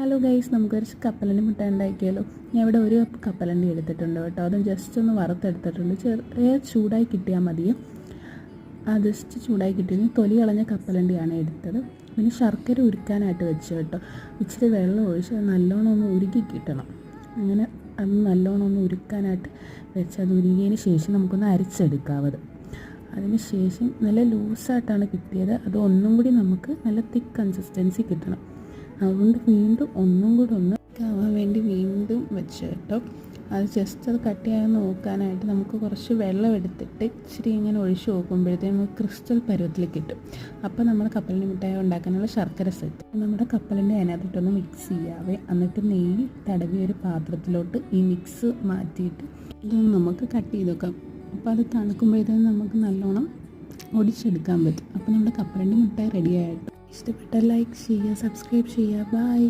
Hello guys, നമുക്കൊരു കപ്പലണ്ടി മുട്ടായി ഉണ്ടാക്കിയാലോ. ഞാൻ ഇവിടെ ഒരു കപ്പ് കപ്പലണ്ടി എടുത്തിട്ടുണ്ട് കേട്ടോ. അതും ജസ്റ്റ് ഒന്ന് വറുത്തെടുത്തിട്ടുണ്ട്. ചെറിയ ചൂടായി കിട്ടിയാൽ മതിയും. ആ ജസ്റ്റ് ചൂടായി കിട്ടിയത് തൊലി കളഞ്ഞ കപ്പലണ്ടിയാണ് എടുത്തത്. പിന്നെ ശർക്കര ഉരുക്കാനായിട്ട് വെച്ച് കേട്ടോ. ഇച്ചിരി വെള്ളം ഒഴിച്ച് അത് നല്ലോണം ഒന്ന് ഉരുക്കി കിട്ടണം. അങ്ങനെ അത് നല്ലോണം ഒന്ന് ഉരുക്കാനായിട്ട് വെച്ച് അത് ഉരുകിയതിന് ശേഷം നമുക്കൊന്ന് അരിച്ചെടുക്കാവത്. അതിന് ശേഷം നല്ല ലൂസായിട്ടാണ് കിട്ടിയത്. അത് ഒന്നും കൂടി നമുക്ക് നല്ല തിക്ക് കൺസിസ്റ്റൻസി കിട്ടണം. അതുകൊണ്ട് വീണ്ടും ഒന്നും കൂടി ഒന്ന് ആവാൻ വേണ്ടി വീണ്ടും വെച്ച് കേട്ടോ. അത് ജസ്റ്റ് അത് കട്ട് ചെയ്യാൻ നോക്കാനായിട്ട് നമുക്ക് കുറച്ച് വെള്ളം എടുത്തിട്ട് ഇച്ചിരി ഇങ്ങനെ ഒഴിച്ച് നോക്കുമ്പോഴത്തേക്കും നമുക്ക് ക്രിസ്റ്റൽ പരുവത്തിൽ കിട്ടും. അപ്പോൾ നമ്മൾ കപ്പലണ്ടി മിഠായി ഉണ്ടാക്കാനുള്ള ശർക്കര സെറ്റ്. നമ്മുടെ കപ്പലണ്ടി അതിനകത്തിട്ടൊന്ന് മിക്സ് ചെയ്യാവേ. എന്നിട്ട് നെയ്യ് തടവി ഒരു പാത്രത്തിലോട്ട് ഈ മിക്സ് മാറ്റിയിട്ട് ഇതൊന്ന് നമുക്ക് കട്ട് ചെയ്ത് വെക്കാം. അപ്പോൾ അത് തണുക്കുമ്പോഴത്തേക്കും നമുക്ക് നല്ലോണം ഒടിച്ചെടുക്കാൻ പറ്റും. അപ്പോൾ നമ്മുടെ കപ്പലണ്ടി മിഠായി റെഡി ആയിട്ട്. ഇഷ്ടപ്പെട്ടാൽ ലൈക്ക് ചെയ്യുക, സബ്സ്ക്രൈബ് ചെയ്യുക. ബൈ.